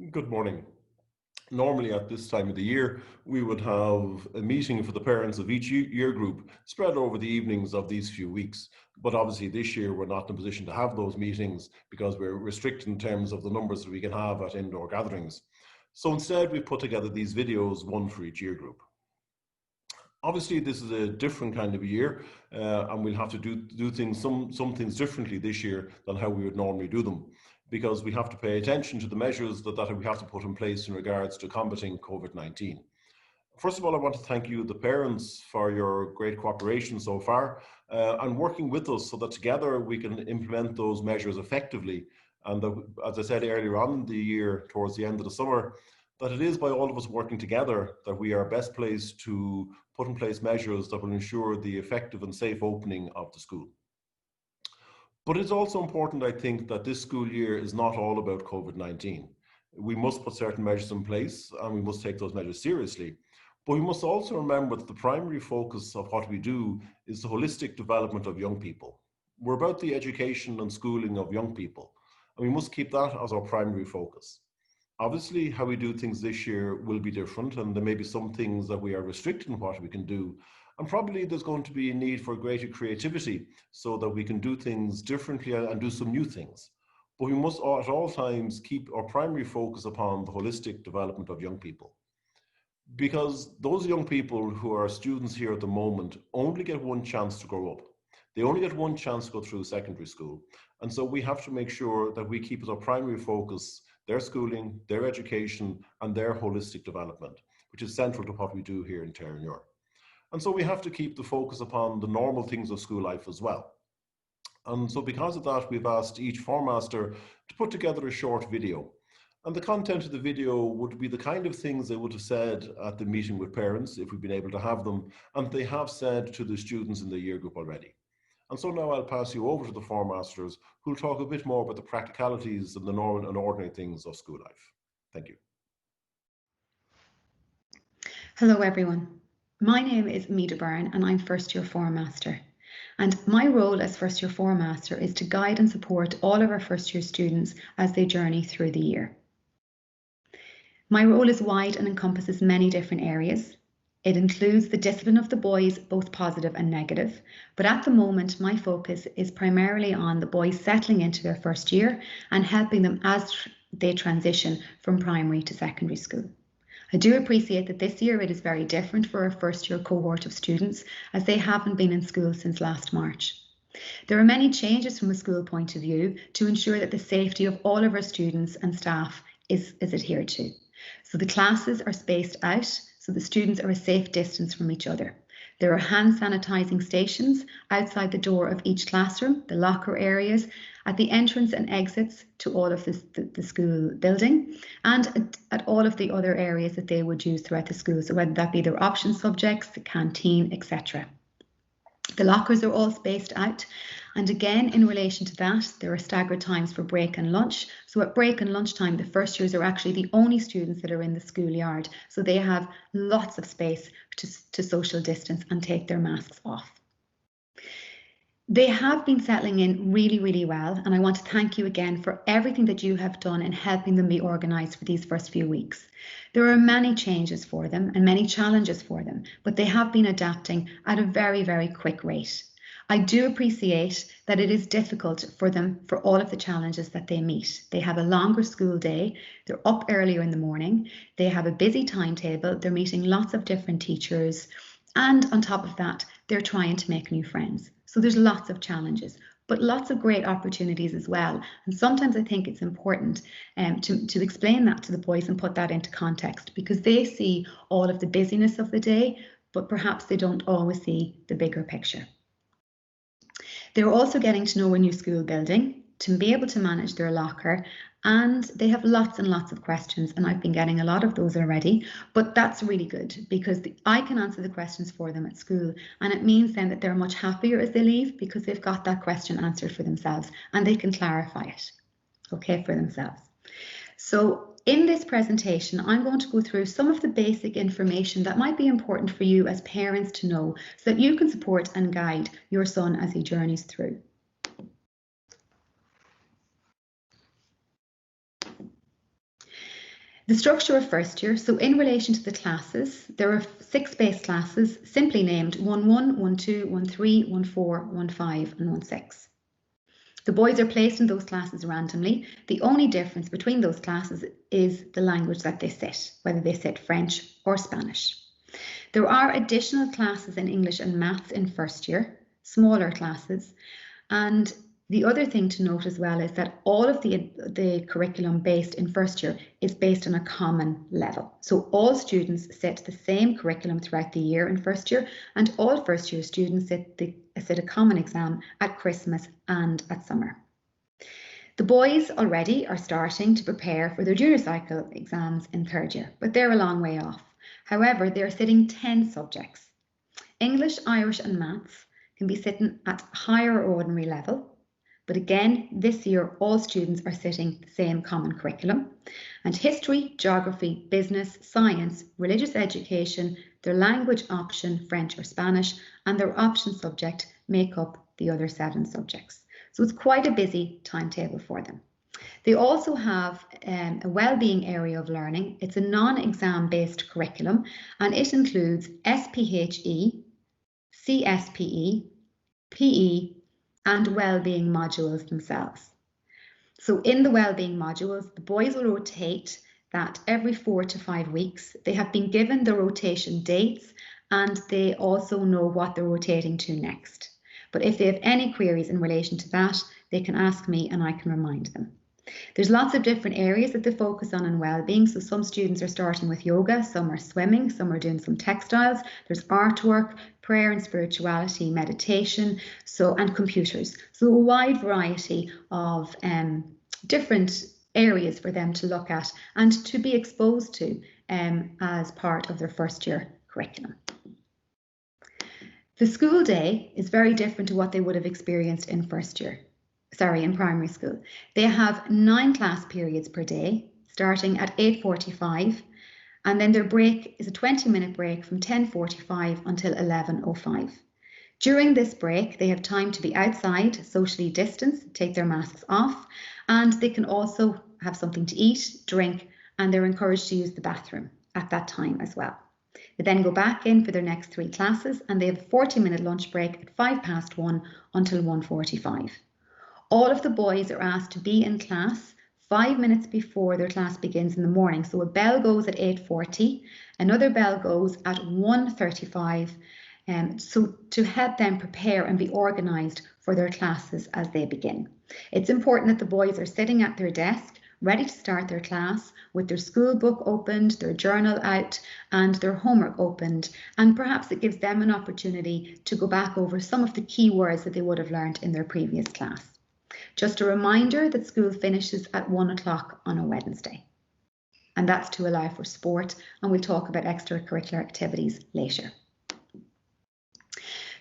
Good morning. Normally at this time of the year, we would have a meeting for the parents of each year group spread over the evenings of these few weeks. But obviously this year we're not in a position to have those meetings because we're restricted in terms of the numbers that we can have at indoor gatherings. So instead we put together these videos, one for each year group. Obviously this is a different kind of a year and we'll have to do things, some things differently this year than how we would normally do them, because we have to pay attention to the measures that we have to put in place in regards to combating COVID-19. First of all, I want to thank you, the parents, for your great cooperation so far and working with us so that together we can implement those measures effectively. And that, as I said earlier on in the year, towards the end of the summer, that it is by all of us working together that we are best placed to put in place measures that will ensure the effective and safe opening of the school. But it's also important, I think, that this school year is not all about COVID-19. We must put certain measures in place and we must take those measures seriously. But we must also remember that the primary focus of what we do is the holistic development of young people. We're about the education and schooling of young people, and we must keep that as our primary focus. Obviously, how we do things this year will be different, and there may be some things that we are restricted in what we can do. And probably there's going to be a need for greater creativity so that we can do things differently and do some new things. But we must at all times keep our primary focus upon the holistic development of young people. Because those young people who are students here at the moment only get one chance to grow up. They only get one chance to go through secondary school. And so we have to make sure that we keep as our primary focus their schooling, their education, and their holistic development, which is central to what we do here in Terenure. And so we have to keep the focus upon the normal things of school life as well. And so because of that, we've asked each form master to put together a short video. And the content of the video would be the kind of things they would have said at the meeting with parents, if we've been able to have them, and they have said to the students in the year group already. And so now I'll pass you over to the form masters who'll talk a bit more about the practicalities and the normal and ordinary things of school life. Thank you. Hello everyone. My name is Mida Byrne and I'm first year form master. And my role as first year form master is to guide and support all of our first year students as they journey through the year. My role is wide and encompasses many different areas. It includes the discipline of the boys, both positive and negative, but at the moment my focus is primarily on the boys settling into their first year and helping them as they transition from primary to secondary school. I do appreciate that this year it is very different for our first year cohort of students as they haven't been in school since last March. There are many changes from a school point of view to ensure that the safety of all of our students and staff is adhered to. So the classes are spaced out so the students are a safe distance from each other. There are hand sanitising stations outside the door of each classroom, the locker areas, at the entrance and exits to all of the school building, and at all of the other areas that they would use throughout the school, so whether that be their option subjects, the canteen, etc. The lockers are all spaced out, and again in relation to that there are staggered times for break and lunch. So at break and lunchtime the first years are actually the only students that are in the schoolyard, so they have lots of space to social distance and take their masks off. They have been settling in really, really well, and I want to thank you again for everything that you have done in helping them be organised for these first few weeks. There are many changes for them and many challenges for them, but they have been adapting at a very, very quick rate. I do appreciate that it is difficult for them for all of the challenges that they meet. They have a longer school day, they're up earlier in the morning, they have a busy timetable, they're meeting lots of different teachers, and on top of that, they're trying to make new friends. So there's lots of challenges, but lots of great opportunities as well. And sometimes I think it's important to explain that to the boys and put that into context, because they see all of the busyness of the day, but perhaps they don't always see the bigger picture. They're also getting to know a new school building, to be able to manage their locker, and they have lots and lots of questions, and I've been getting a lot of those already, but that's really good because I can answer the questions for them at school, and it means then that they're much happier as they leave because they've got that question answered for themselves and they can clarify it, okay, for themselves. So in this presentation, I'm going to go through some of the basic information that might be important for you as parents to know so that you can support and guide your son as he journeys through. The structure of first year, so in relation to the classes, there are 6 base classes simply named 1-1, 1-2, 1-3, 1-4, 1-5 and 1-6. The boys are placed in those classes randomly. The only difference between those classes is the language that they sit, whether they sit French or Spanish. There are additional classes in English and Maths in first year, smaller classes, and the other thing to note as well is that all of the curriculum based in first year is based on a common level. So all students sit the same curriculum throughout the year in first year, and all first year students sit a common exam at Christmas and at summer. The boys already are starting to prepare for their junior cycle exams in third year, but they're a long way off. However, they're sitting 10 subjects. English, Irish and Maths can be sitting at higher ordinary level. But again, this year, all students are sitting the same common curriculum. And history, geography, business, science, religious education, their language option, French or Spanish, and their option subject make up the other 7 subjects. So it's quite a busy timetable for them. They also have a wellbeing area of learning. It's a non-exam based curriculum, and it includes SPHE, CSPE, PE, and wellbeing modules themselves. So in the wellbeing modules, the boys will rotate that every 4 to 5 weeks. They have been given the rotation dates, and they also know what they're rotating to next. But if they have any queries in relation to that, they can ask me and I can remind them. There's lots of different areas that they focus on in wellbeing. So some students are starting with yoga, some are swimming, some are doing some textiles. There's artwork, prayer and spirituality, meditation, and computers. So a wide variety of different areas for them to look at and to be exposed to as part of their first year curriculum. The school day is very different to what they would have experienced in primary school. They have 9 class periods per day, starting at 8:45, and then their break is a 20-minute break from 10:45 until 11:05. During this break, they have time to be outside, socially distanced, take their masks off, and they can also have something to eat, drink, and they're encouraged to use the bathroom at that time as well. They then go back in for their next 3 classes, and they have a 40-minute lunch break at 1:05 until 1:45. All of the boys are asked to be in class 5 minutes before their class begins in the morning. So a bell goes at 8:40, another bell goes at 1:35, so to help them prepare and be organised for their classes as they begin. It's important that the boys are sitting at their desk, ready to start their class with their school book opened, their journal out and their homework opened, and perhaps it gives them an opportunity to go back over some of the key words that they would have learned in their previous class. Just a reminder that school finishes at 1 o'clock on a Wednesday, and that's to allow for sport, and we'll talk about extracurricular activities later.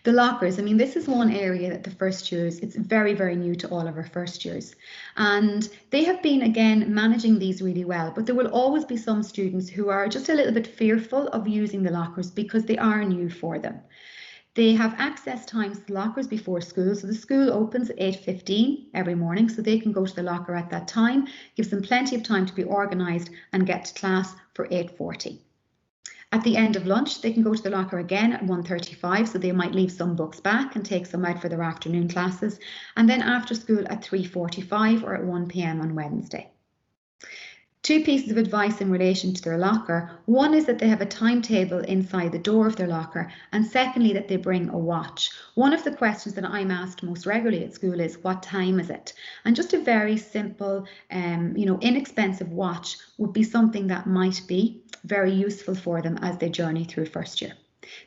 The lockers, I mean, this is one area that the first years, it's very, very new to all of our first years. And they have been, again, managing these really well, but there will always be some students who are just a little bit fearful of using the lockers because they are new for them. They have access times to the lockers before school. So the school opens at 8:15 every morning, so they can go to the locker at that time, gives them plenty of time to be organised and get to class for 8:40. At the end of lunch, they can go to the locker again at 1:35, so they might leave some books back and take some out for their afternoon classes, and then after school at 3:45 or at 1 p.m. on Wednesday. 2 pieces of advice in relation to their locker. One is that they have a timetable inside the door of their locker, and secondly, that they bring a watch. One of the questions that I'm asked most regularly at school is, what time is it? And just a very simple, inexpensive watch would be something that might be very useful for them as they journey through first year.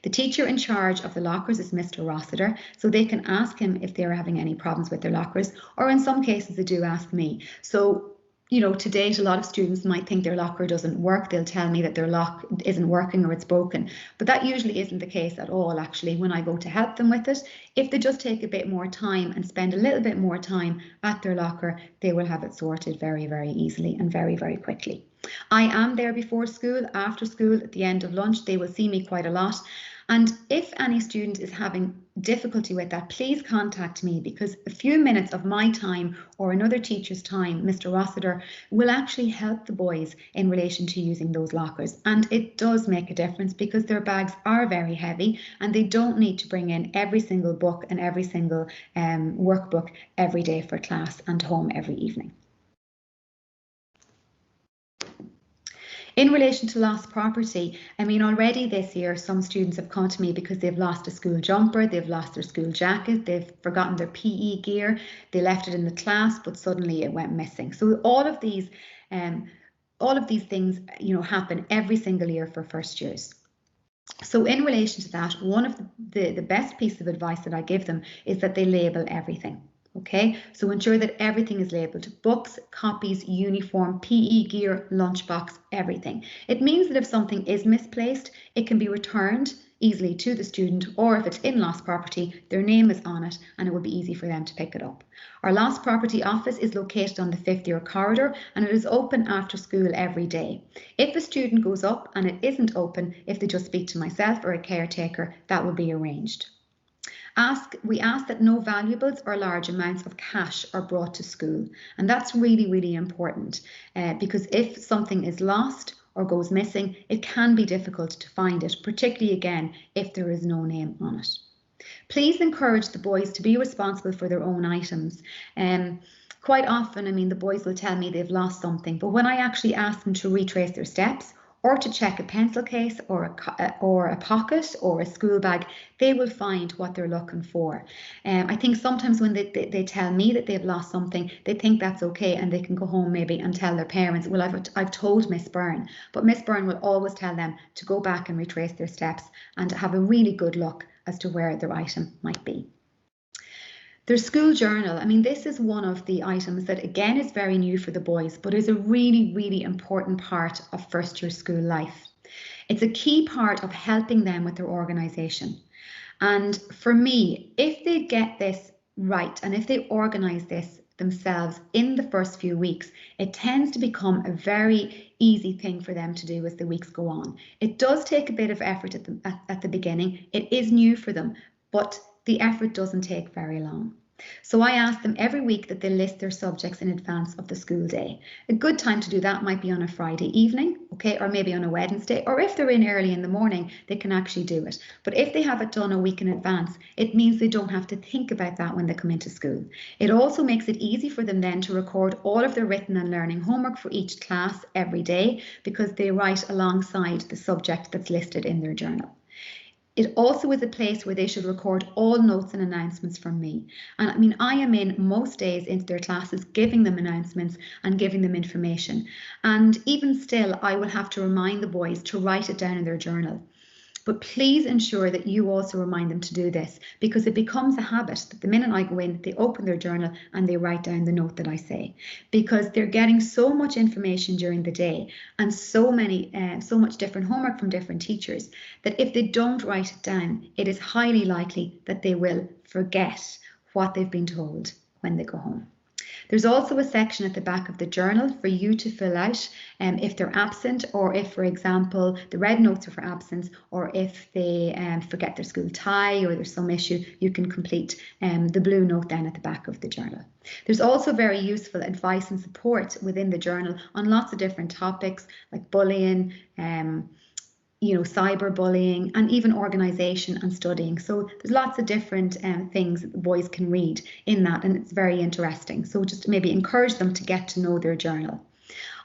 The teacher in charge of the lockers is Mr. Rossiter, so they can ask him if they're having any problems with their lockers, or in some cases they do ask me. So, to date, a lot of students might think their locker doesn't work. They'll tell me that their lock isn't working or it's broken, but that usually isn't the case at all, actually, when I go to help them with it. If they just take a bit more time and spend a little bit more time at their locker, they will have it sorted very, very easily and very, very quickly. I am there before school, after school, at the end of lunch. They will see me quite a lot. And if any student is having difficulty with that, please contact me, because a few minutes of my time or another teacher's time, Mr. Rossiter, will actually help the boys in relation to using those lockers. And it does make a difference because their bags are very heavy and they don't need to bring in every single book and every single workbook every day for class and home every evening. In relation to lost property, I mean, already this year, some students have come to me because they've lost a school jumper, they've lost their school jacket, they've forgotten their PE gear, they left it in the class, but suddenly it went missing. So all of these things, you know, happen every single year for first years. So in relation to that, one of the best piece of advice that I give them is that they label everything. Okay, so ensure that everything is labelled: books, copies, uniform, PE gear, lunchbox, everything. It means that if something is misplaced, it can be returned easily to the student, or if it's in lost property, their name is on it and it will be easy for them to pick it up. Our lost property office is located on the 5th year corridor and it is open after school every day. If a student goes up and it isn't open, if they just speak to myself or a caretaker, that will be arranged. We ask that no valuables or large amounts of cash are brought to school, and that's really, really important because if something is lost or goes missing, it can be difficult to find it, particularly again if there is no name on it. Please encourage the boys to be responsible for their own items. Quite often, I mean, the boys will tell me they've lost something, but when I actually ask them to retrace their steps, or to check a pencil case or a pocket or a school bag, they will find what they're looking for. I think sometimes when they tell me that they've lost something, they think that's okay and they can go home maybe and tell their parents, well, I've told Miss Byrne, but Miss Byrne will always tell them to go back and retrace their steps and have a really good look as to where their item might be. Their school journal, I mean, this is one of the items that again is very new for the boys, but is a really, really important part of first year school life. It's a key part of helping them with their organisation. And for me, if they get this right and if they organise this themselves in the first few weeks, it tends to become a very easy thing for them to do as the weeks go on. It does take a bit of effort at the beginning. It is new for them, but the effort doesn't take very long. So I ask them every week that they list their subjects in advance of the school day. A good time to do that might be on a Friday evening, okay, or maybe on a Wednesday, or if they're in early in the morning, they can actually do it. But if they have it done a week in advance, it means they don't have to think about that when they come into school. It also makes it easy for them then to record all of their written and learning homework for each class every day, because they write alongside the subject that's listed in their journal. It also is a place where they should record all notes and announcements from me. And I mean, I am in most days into their classes giving them announcements and giving them information. And even still, I will have to remind the boys to write it down in their journal. But please ensure that you also remind them to do this, because it becomes a habit that the minute I go in, they open their journal and they write down the note that I say, because they're getting so much information during the day and so much different homework from different teachers that if they don't write it down, it is highly likely that they will forget what they've been told when they go home. There's also a section at the back of the journal for you to fill out if they're absent, or if, for example, the red notes are for absence, or if they forget their school tie or there's some issue, you can complete the blue note then at the back of the journal. There's also very useful advice and support within the journal on lots of different topics like bullying, cyberbullying, and even organisation and studying. So there's lots of different things that the boys can read in that, and it's very interesting. So just maybe encourage them to get to know their journal.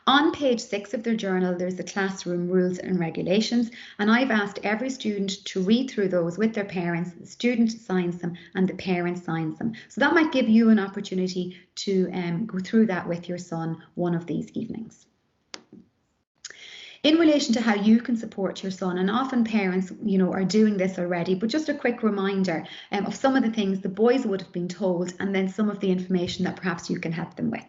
On page 6 of their journal, there's the classroom rules and regulations, and I've asked every student to read through those with their parents. The student signs them and the parent signs them. So that might give you an opportunity to go through that with your son one of these evenings. In relation to how you can support your son, and often parents, are doing this already, but just a quick reminder of some of the things the boys would have been told, and then some of the information that perhaps you can help them with.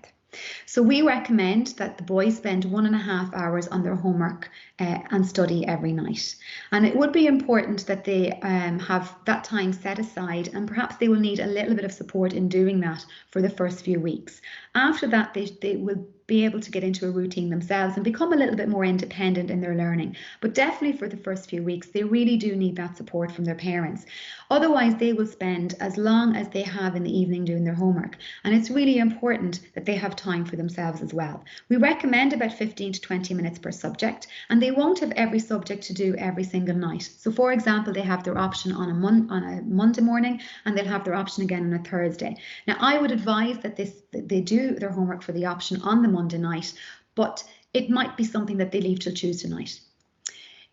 So we recommend that the boys spend 1.5 hours on their homework and study every night. And it would be important that they have that time set aside, and perhaps they will need a little bit of support in doing that for the first few weeks. After that, they will be able to get into a routine themselves and become a little bit more independent in their learning. But definitely for the first few weeks, they really do need that support from their parents. Otherwise, they will spend as long as they have in the evening doing their homework. And it's really important that they have time for themselves as well. We recommend about 15 to 20 minutes per subject, and they won't have every subject to do every single night. So for example, they have their option on a Monday morning, and they'll have their option again on a Thursday. Now, I would advise that they do their homework for the option on the Monday night, but it might be something that they leave till Tuesday night.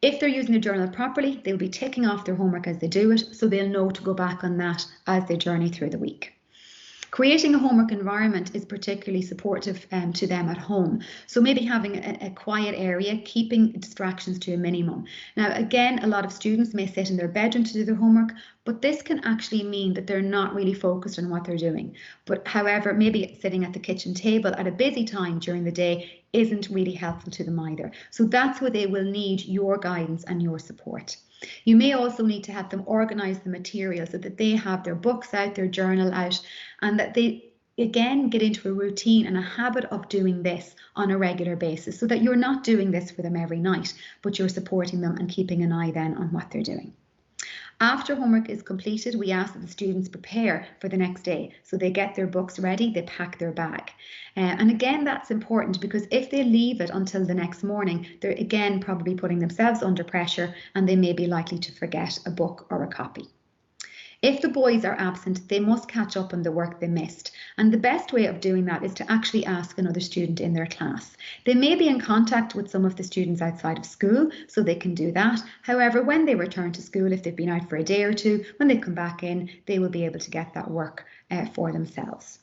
If they're using their journal properly, they'll be ticking off their homework as they do it, so they'll know to go back on that as they journey through the week. Creating a homework environment is particularly supportive to them at home. So maybe having a quiet area, keeping distractions to a minimum. Now, again, a lot of students may sit in their bedroom to do their homework, but this can actually mean that they're not really focused on what they're doing. But however, maybe sitting at the kitchen table at a busy time during the day isn't really helpful to them either. So that's where they will need your guidance and your support. You may also need to have them organise the material so that they have their books out, their journal out, and that they again get into a routine and a habit of doing this on a regular basis, so that you're not doing this for them every night, but you're supporting them and keeping an eye then on what they're doing. After homework is completed, we ask that the students prepare for the next day. So they get their books ready, they pack their bag. And again, that's important because if they leave it until the next morning, they're again probably putting themselves under pressure and they may be likely to forget a book or a copy. If the boys are absent, they must catch up on the work they missed. And the best way of doing that is to actually ask another student in their class. They may be in contact with some of the students outside of school, so they can do that. However, when they return to school, if they've been out for a day or two, when they come back in, they will be able to get that work for themselves.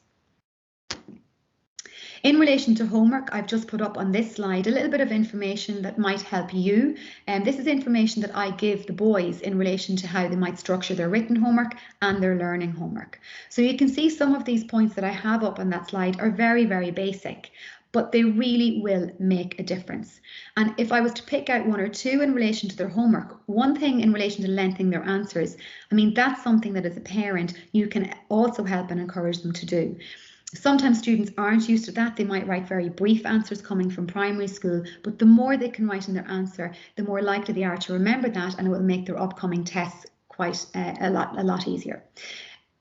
In relation to homework, I've just put up on this slide a little bit of information that might help you. And this is information that I give the boys in relation to how they might structure their written homework and their learning homework. So you can see some of these points that I have up on that slide are very, very basic, but they really will make a difference. And if I was to pick out one or two in relation to their homework, one thing in relation to lengthening their answers, I mean, that's something that as a parent, you can also help and encourage them to do. Sometimes students aren't used to that. They might write very brief answers coming from primary school, but the more they can write in their answer, the more likely they are to remember that, and it will make their upcoming tests quite a lot easier.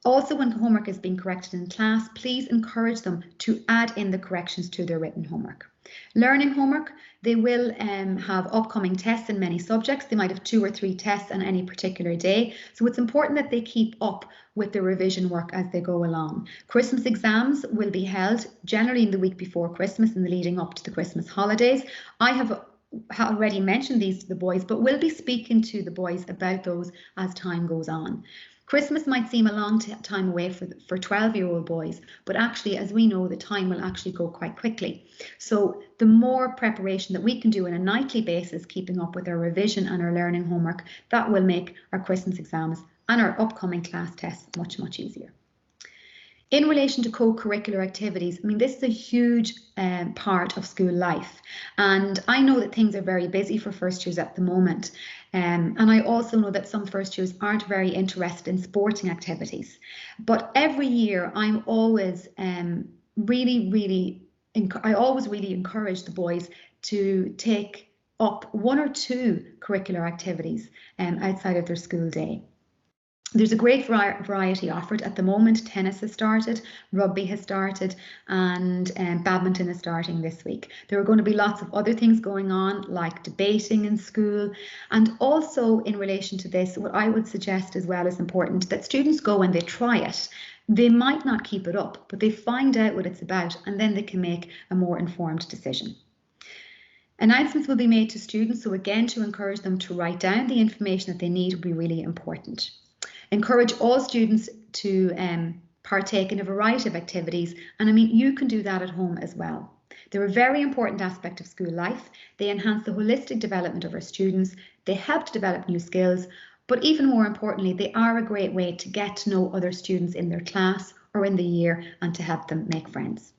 Also, when homework is being corrected in class, please encourage them to add in the corrections to their written homework. Learning homework, they will have upcoming tests in many subjects. They might have 2 or 3 tests on any particular day. So it's important that they keep up with the revision work as they go along. Christmas exams will be held generally in the week before Christmas and the leading up to the Christmas holidays. I have already mentioned these to the boys, but we'll be speaking to the boys about those as time goes on. Christmas might seem a long time away for 12-year-old boys, but actually, as we know, the time will actually go quite quickly. So the more preparation that we can do on a nightly basis, keeping up with our revision and our learning homework, that will make our Christmas exams and our upcoming class tests much, much easier. In relation to co-curricular activities, I mean, this is a huge part of school life. And I know that things are very busy for first years at the moment. And I also know that some first years aren't very interested in sporting activities. But every year I'm always really encourage the boys to take up 1 or 2 curricular activities outside of their school day. There's a great variety offered at the moment. Tennis has started, rugby has started, and badminton is starting this week. There are going to be lots of other things going on, like debating in school. And also in relation to this, what I would suggest as well is important that students go and they try it. They might not keep it up, but they find out what it's about, and then they can make a more informed decision. Announcements will be made to students, so again, to encourage them to write down the information that they need will be really important. Encourage all students to partake in a variety of activities, and I mean, you can do that at home as well. They're a very important aspect of school life. They enhance the holistic development of our students. They help to develop new skills, but even more importantly, they are a great way to get to know other students in their class or in the year and to help them make friends.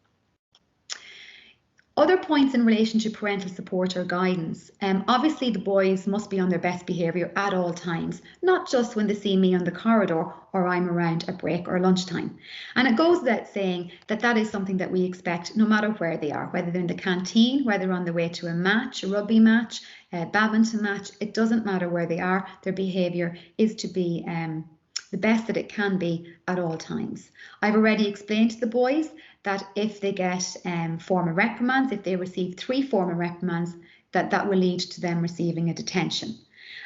Other points in relation to parental support or guidance. Obviously, the boys must be on their best behaviour at all times, not just when they see me on the corridor or I'm around at break or lunchtime. And it goes without saying that that is something that we expect no matter where they are, whether they're in the canteen, whether they're on their way to a match, a rugby match, a badminton match. It doesn't matter where they are, their behaviour is to be the best that it can be at all times. I've already explained to the boys that if they get formal reprimands, if they receive 3 formal reprimands, that will lead to them receiving a detention.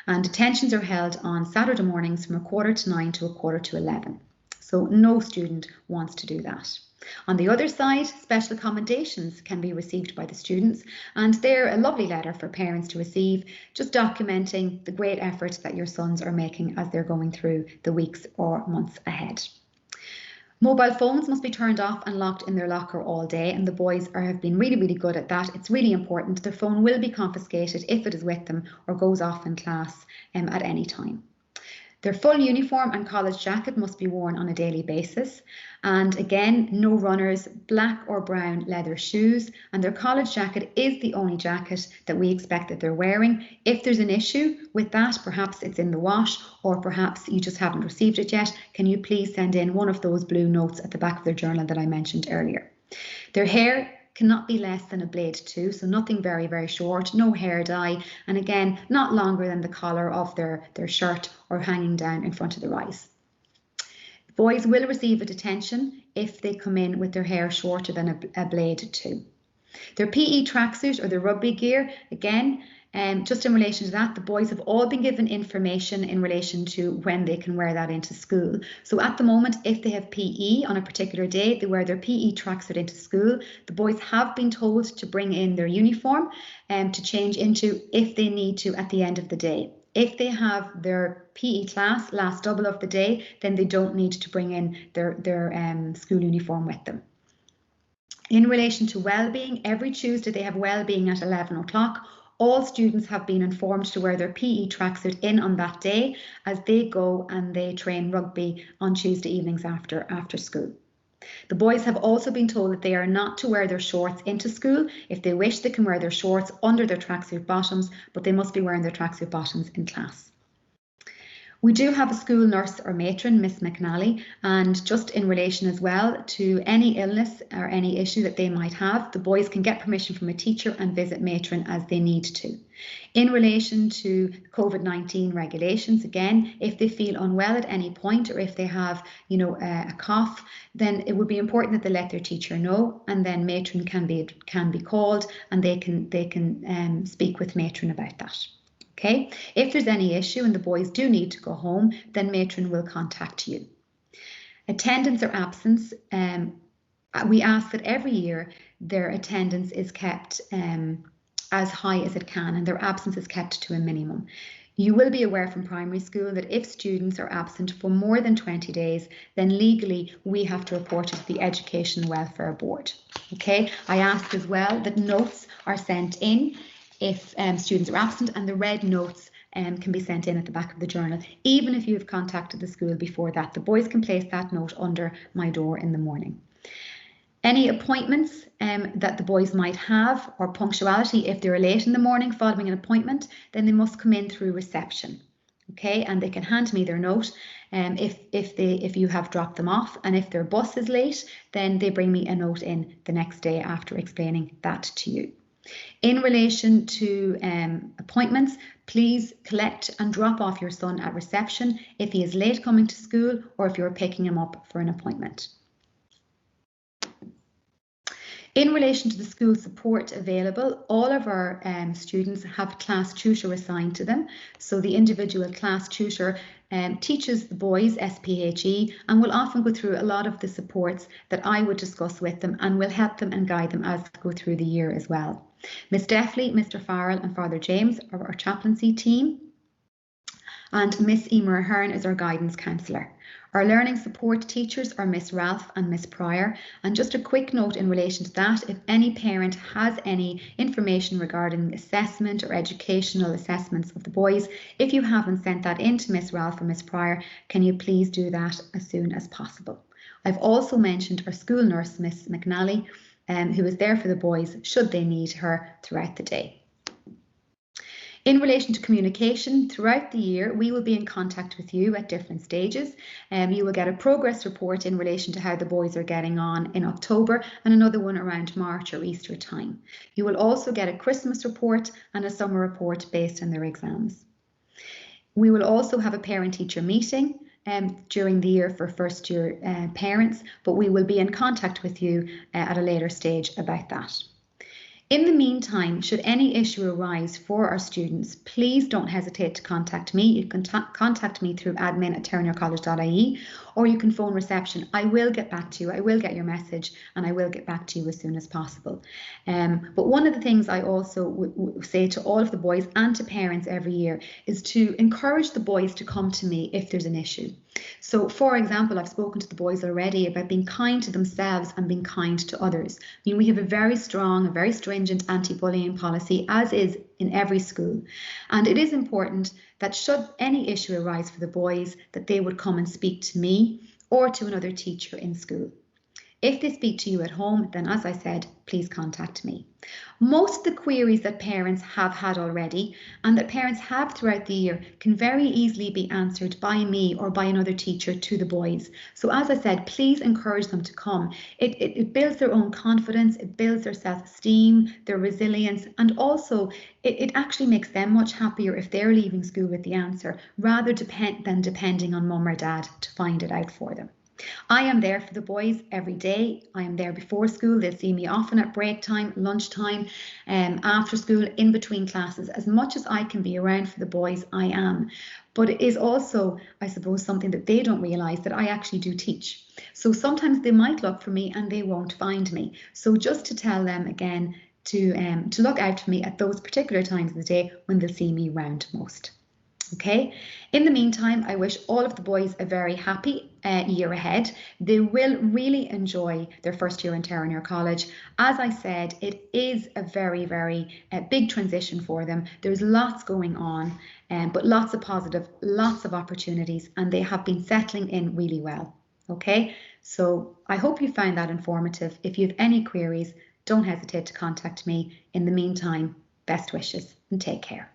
And detentions are held on Saturday mornings from 9:15 to 11:15. So no student wants to do that. On the other side, special accommodations can be received by the students, and they're a lovely letter for parents to receive, just documenting the great effort that your sons are making as they're going through the weeks or months ahead. Mobile phones must be turned off and locked in their locker all day, and the boys have been really good at that. It's really important. Their phone will be confiscated if it is with them or goes off in class at any time. Their full uniform and college jacket must be worn on a daily basis. And again, no runners, black or brown leather shoes, and their college jacket is the only jacket that we expect that they're wearing. If there's an issue with that, perhaps it's in the wash, or perhaps you just haven't received it yet, can you please send in one of those blue notes at the back of their journal that I mentioned earlier. Their hair cannot be less than a blade 2, so nothing very short, no hair dye, and again, not longer than the collar of their shirt or hanging down in front of their eyes. Boys will receive a detention if they come in with their hair shorter than a blade 2. Their PE tracksuit or their rugby gear, again, just in relation to that, the boys have all been given information in relation to when they can wear that into school. So at the moment, if they have PE on a particular day, they wear their PE tracksuit into school. The boys have been told to bring in their uniform to change into if they need to at the end of the day. If they have their PE class last double of the day, then they don't need to bring in their school uniform with them. In relation to well-being, every Tuesday they have well-being at 11 o'clock. All students have been informed to wear their PE tracksuit in on that day as they go and they train rugby on Tuesday evenings after school. The boys have also been told that they are not to wear their shorts into school. If they wish, they can wear their shorts under their tracksuit bottoms, but they must be wearing their tracksuit bottoms in class. We do have a school nurse or matron, Miss McNally, and just in relation as well to any illness or any issue that they might have, the boys can get permission from a teacher and visit matron as they need to. In relation to COVID-19 regulations, again, if they feel unwell at any point or if they have, a cough, then it would be important that they let their teacher know, and then matron can be called and they can speak with matron about that. Okay, if there's any issue and the boys do need to go home, then matron will contact you. Attendance or absence, we ask that every year their attendance is kept as high as it can and their absence is kept to a minimum. You will be aware from primary school that if students are absent for more than 20 days, then legally we have to report it to the Education Welfare Board. Okay, I ask as well that notes are sent in if students are absent, and the red notes can be sent in at the back of the journal. Even if you've contacted the school before that, the boys can place that note under my door in the morning. Any appointments that the boys might have or punctuality, if they're late in the morning following an appointment, then they must come in through reception. Okay, and they can hand me their note if you have dropped them off, and if their bus is late, then they bring me a note in the next day after explaining that to you. In relation to appointments, please collect and drop off your son at reception if he is late coming to school or if you're picking him up for an appointment. In relation to the school support available, all of our students have class tutor assigned to them. So the individual class tutor teaches the boys SPHE and will often go through a lot of the supports that I would discuss with them and will help them and guide them as they go through the year as well. Miss Deffley, Mr. Farrell and Father James are our chaplaincy team, and Miss Emer Ahern is our guidance counsellor. Our learning support teachers are Miss Ralph and Miss Pryor. And just a quick note in relation to that, if any parent has any information regarding assessment or educational assessments of the boys, if you haven't sent that in to Miss Ralph or Miss Pryor, can you please do that as soon as possible? I've also mentioned our school nurse, Miss McNally, who is there for the boys should they need her throughout the day. In relation to communication, throughout the year, we will be in contact with you at different stages. You will get a progress report in relation to how the boys are getting on in October and another one around March or Easter time. You will also get a Christmas report and a summer report based on their exams. We will also have a parent-teacher meeting during the year for first year parents, but we will be in contact with you at a later stage about that. In the meantime, should any issue arise for our students, please don't hesitate to contact me. You can contact me through admin@terenure-college.ie, or you can phone reception. I will get back to you. I will get your message and I will get back to you as soon as possible. But one of the things I also would say to all of the boys and to parents every year is to encourage the boys to come to me if there's an issue. So, for example, I've spoken to the boys already about being kind to themselves and being kind to others. I mean, we have a very strong, a very stringent anti-bullying policy, as is in every school. And it is important that should any issue arise for the boys, that they would come and speak to me or to another teacher in school. If they speak to you at home, then as I said, please contact me. Most of the queries that parents have had already and that parents have throughout the year can very easily be answered by me or by another teacher to the boys. So as I said, please encourage them to come. It builds their own confidence, it builds their self-esteem, their resilience, and also it actually makes them much happier if they're leaving school with the answer rather than depending on mum or dad to find it out for them. I am there for the boys every day. I am there before school. They'll see me often at break time, lunchtime, after school, in between classes. As much as I can be around for the boys, I am. But it is also, I suppose, something that they don't realise, that I actually do teach. So sometimes they might look for me and they won't find me. So just to tell them again to look out for me at those particular times of the day when they'll see me around most. Okay, in the meantime, I wish all of the boys a very happy year ahead. They will really enjoy their first year in Terenure College. As I said, it is a very, very big transition for them. There's lots going on, but lots of positive, lots of opportunities, and they have been settling in really well. Okay, so I hope you found that informative. If you have any queries, don't hesitate to contact me. In the meantime, best wishes and take care.